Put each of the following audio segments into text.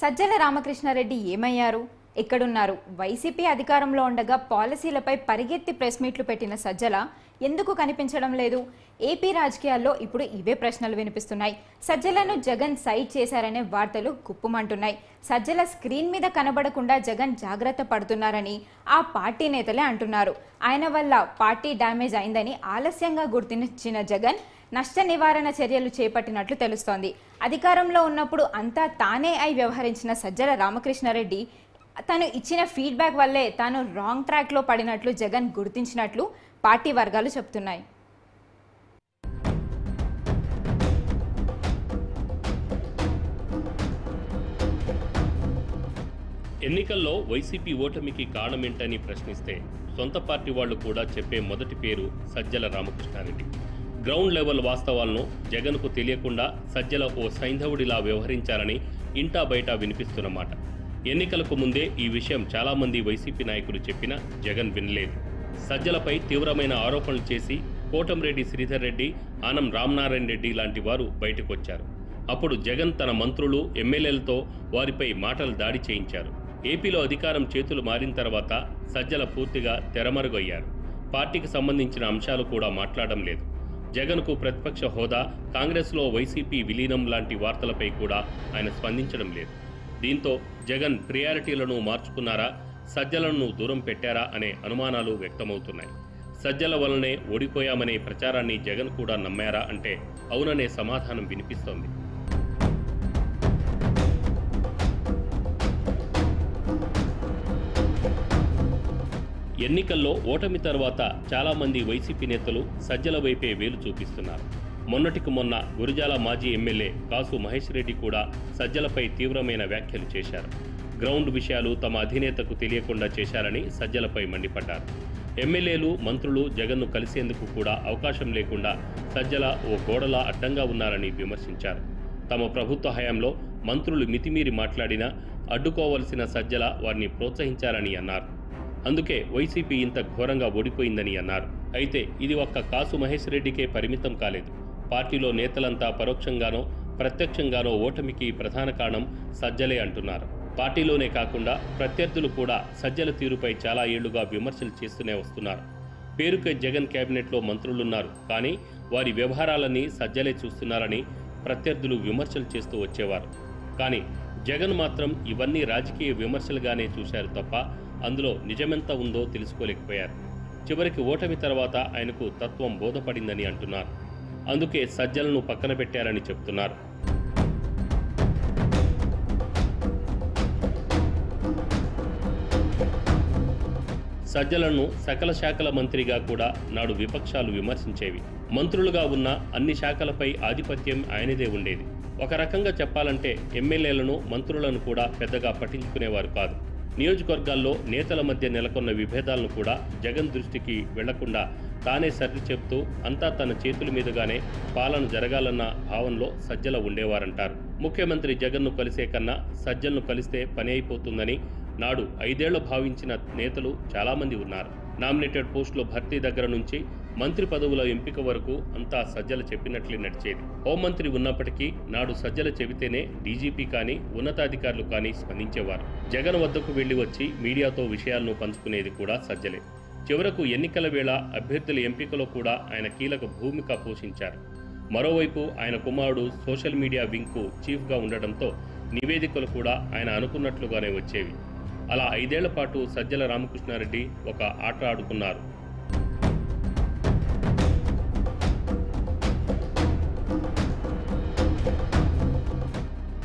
సజ్జల రామకృష్ణారెడ్డి ఏమయ్యారు? ఎక్కడున్నారు? వైసీపీ అధికారంలో ఉండగా పాలసీలపై పరిగెత్తి ప్రెస్ మీట్లు పెట్టిన సజ్జల ఎందుకు కనిపించడం లేదు? ఏపీ రాజకీయాల్లో ఇప్పుడు ఇవే ప్రశ్నలు వినిపిస్తున్నాయి. సజ్జలను జగన్ సైడ్ చేశారనే వార్తలు గుప్పుమంటున్నాయి. సజ్జల స్క్రీన్ మీద కనబడకుండా జగన్ జాగ్రత్త పడుతున్నారని ఆ పార్టీ నేతలే అంటున్నారు. ఆయన వల్ల పార్టీ డ్యామేజ్ అయిందని ఆలస్యంగా గుర్తించిన జగన్ నష్ట నివారణ చర్యలు చేపట్టినట్లు తెలుస్తోంది. అధికారంలో ఉన్నప్పుడు అంతా తానే అయి వ్యవహరించిన సజ్జల రామకృష్ణారెడ్డి తను ఇచ్చిన ఫీడ్బ్యాక్ వల్లే తాను రాంగ్ ట్రాక్లో పడినట్లు జగన్ గుర్తించినట్లు పార్టీ వర్గాలు చెబుతున్నాయి. ఎన్నికల్లో వైసీపీ ఓటమికి కారణమేంటని ప్రశ్నిస్తే సొంత పార్టీ వాళ్లు కూడా చెప్పే మొదటి పేరు సజ్జల రామకృష్ణారెడ్డి. గ్రౌండ్ లెవెల్ వాస్తవాలను జగన్కు తెలియకుండా సజ్జల ఓ సైంధవుడిలా వ్యవహరించారని ఇంటా బయట వినిపిస్తున్నమాట. ఎన్నికలకు ముందే ఈ విషయం చాలామంది వైసీపీ నాయకులు చెప్పినా జగన్ వినలేదు. సజ్జలపై తీవ్రమైన ఆరోపణలు చేసి కోటంరెడ్డి శ్రీధర్ రెడ్డి, ఆనం రామనారాయణ రెడ్డి లాంటి వారు బయటకొచ్చారు. అప్పుడు జగన్ తన మంత్రులు, ఎమ్మెల్యేలతో వారిపై మాటలు దాడి చేయించారు. ఏపీలో అధికారం చేతులు మారిన తర్వాత సజ్జల పూర్తిగా తెరమరుగయ్యారు. పార్టీకి సంబంధించిన అంశాలు కూడా మాట్లాడడం లేదు. జగన్కు ప్రతిపక్ష హోదా, కాంగ్రెస్లో వైసీపీ విలీనం లాంటి వార్తలపై కూడా ఆయన స్పందించడం లేదు. దీంతో జగన్ ప్రియారిటీలను మార్చుకున్నారా, సజ్జలను దూరం పెట్టారా అనే అనుమానాలు వ్యక్తమవుతున్నాయి. సజ్జల వల్లనే ఓడిపోయామనే ప్రచారాన్ని జగన్ కూడా నమ్మారా అంటే అవుననే సమాధానం వినిపిస్తోంది. ఎన్నికల్లో ఓటమి తర్వాత చాలామంది వైసీపీ నేతలు సజ్జల వైపే వేలు చూపిస్తున్నారు. మొన్నటికి మొన్న గురజాల మాజీ ఎమ్మెల్యే కాసు మహేష్ రెడ్డి కూడా సజ్జలపై తీవ్రమైన వ్యాఖ్యలు చేశారు. గ్రౌండ్ విషయాలు తమ అధినేతకు తెలియకుండా చేశారని సజ్జలపై మండిపడ్డారు. ఎమ్మెల్యేలు, మంత్రులు జగన్ను కలిసేందుకు కూడా అవకాశం లేకుండా సజ్జల ఓ గోడలా అడ్డంగా ఉన్నారని విమర్శించారు. తమ ప్రభుత్వ హయాంలో మంత్రులు మితిమీరి మాట్లాడినా అడ్డుకోవలసిన సజ్జల వారిని ప్రోత్సహించారని అన్నారు. అందుకే వైసీపీ ఇంత ఘోరంగా ఓడిపోయిందని అన్నారు. అయితే ఇది ఒక్క కాసు మహేష్ రెడ్డికే పరిమితం కాలేదు. పార్టీలో నేతలంతా పరోక్షంగానో ప్రత్యక్షంగానో ఓటమికి ప్రధాన కారణం సజ్జలే అంటున్నారు. పార్టీలోనే కాకుండా ప్రత్యర్థులు కూడా సజ్జల తీరుపై చాలా ఏళ్లుగా విమర్శలు చేస్తూనే వస్తున్నారు. పేరుకే జగన్ కేబినెట్లో మంత్రులున్నారు, కానీ వారి వ్యవహారాలన్నీ సజ్జలే చూస్తున్నారని ప్రత్యర్థులు విమర్శలు చేస్తూ వచ్చేవారు. కానీ జగన్ మాత్రం ఇవన్నీ రాజకీయ విమర్శలుగానే చూశారు తప్ప అందులో నిజమెంత ఉందో తెలుసుకోలేకపోయారు. చివరికి ఓటమి తర్వాత ఆయనకు తత్వం బోధపడిందని అంటున్నారు. అందుకే సజ్జలను పక్కన పెట్టారని చెప్తున్నారు. సజ్జలను సకల శాఖల మంత్రిగా కూడా నాడు విపక్షాలు విమర్శించేవి. మంత్రులుగా ఉన్న అన్ని శాఖలపై ఆధిపత్యం ఆయనదే ఉండేది. ఒక రకంగా చెప్పాలంటే ఎమ్మెల్యేలను, మంత్రులను కూడా పెద్దగా పట్టించుకునేవారు కాదు. నియోజకవర్గాల్లో నేతల మధ్య నెలకొన్న విభేదాలను కూడా జగన్ దృష్టికి వెళ్లకుండా తానే సర్ది చెప్తూ అంతా తన చేతుల మీదుగానే పాలన జరగాలన్న భావనలో సజ్జల ఉండేవారంటారు. ముఖ్యమంత్రి జగన్ను కలిసే కన్నా సజ్జలను కలిస్తే పని అయిపోతుందని నాడు 5 ఏళ్లు భావించిన నేతలు చాలామంది ఉన్నారు. నామినేటెడ్ పోస్టుల భర్తీ దగ్గర నుంచి మంత్రి పదవుల ఎంపిక వరకు అంతా సజ్జల చెప్పినట్లే నడిచేది. హోంమంత్రి ఉన్నప్పటికీ నాడు సజ్జల చెబితేనే డీజీపీ కానీ ఉన్నతాధికారులు కానీ స్పందించేవారు. జగన్ వద్దకు వెళ్లి వచ్చి మీడియాతో విషయాలను పంచుకునేది కూడా సజ్జలే. చివరకు ఎన్నికల వేళ అభ్యర్థుల ఎంపికలో కూడా ఆయన కీలక భూమిక పోషించారు. మరోవైపు ఆయన కుమారుడు సోషల్ మీడియా వింగ్కు చీఫ్గా ఉండడంతో నివేదికలు కూడా ఆయన అనుకున్నట్లుగానే వచ్చేవి. అలా 5 ఏళ్ల పాటు సజ్జల రామకృష్ణారెడ్డి ఒక ఆట ఆడుకున్నారు.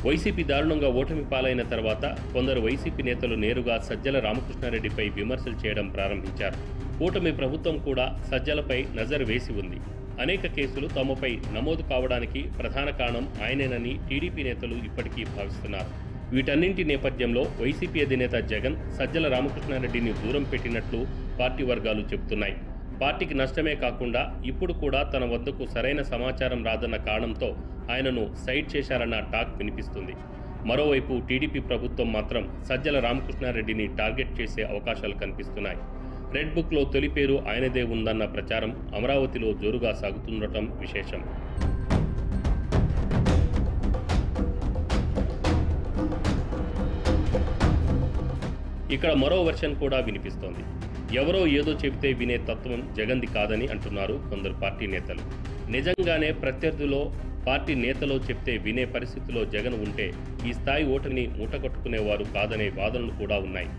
వైసీపీ దారుణంగా ఓటమి పాలైన తర్వాత కొందరు వైసీపీ నేతలు నేరుగా సజ్జల రామకృష్ణారెడ్డిపై విమర్శలు చేయడం ప్రారంభించారు. కూటమి ప్రభుత్వం కూడా సజ్జలపై నజర్ వేసి ఉంది. అనేక కేసులు తమపై నమోదు కావడానికి ప్రధాన కారణం ఆయనేనని టీడీపీ నేతలు ఇప్పటికీ భావిస్తున్నారు. వీటన్నింటి నేపథ్యంలో వైసీపీ అధినేత జగన్ సజ్జల రామకృష్ణారెడ్డిని దూరం పెట్టినట్లు పార్టీ వర్గాలు చెబుతున్నాయి. పార్టీకి నష్టమే కాకుండా ఇప్పుడు కూడా తన వద్దకు సరైన సమాచారం రాదన్న కారణంతో ఆయనను సైడ్ చేశారన్న టాక్ వినిపిస్తుంది. మరోవైపు టీడీపీ ప్రభుత్వం మాత్రం సజ్జల రామకృష్ణారెడ్డిని టార్గెట్ చేసే అవకాశాలు కనిపిస్తున్నాయి. రెడ్ బుక్లో తొలి పేరు ఆయనదే ఉందన్న ప్రచారం అమరావతిలో జోరుగా సాగుతుండటం విశేషం. ఇక్కడ మరో వెర్షన్ కూడా వినిపిస్తోంది. ఎవరో ఏదో చెబితే వినే తత్వం జగన్ది కాదని అంటున్నారు కొందరు పార్టీ నేతలు. నిజంగానే ప్రత్యర్థులో పార్టీ నేతలో చెప్తే వినే పరిస్థితిలో జగన్ ఉంటే ఈ స్థాయి ఓటుని మూటగొట్టుకునేవారు కాదనే వాదనలు కూడా ఉన్నాయి.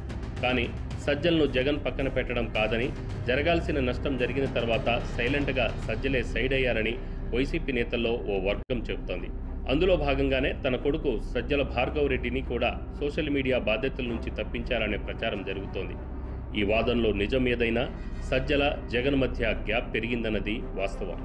కానీ సజ్జలను జగన్ పక్కన పెట్టడం కాదని, జరగాల్సిన నష్టం జరిగిన తర్వాత సైలెంట్గా సజ్జలే సైడ్ అయ్యారని వైసీపీ నేతల్లో ఓ వర్గం చెబుతోంది. అందులో భాగంగానే తన కొడుకు సజ్జల భార్గవ్ రెడ్డిని కూడా సోషల్ మీడియా బాధ్యతల నుంచి తప్పించారనే ప్రచారం జరుగుతోంది. ఈ వాదనలో నిజం ఏదైనా సజ్జల జగన్ మధ్య గ్యాప్ పెరిగిందన్నది వాస్తవం.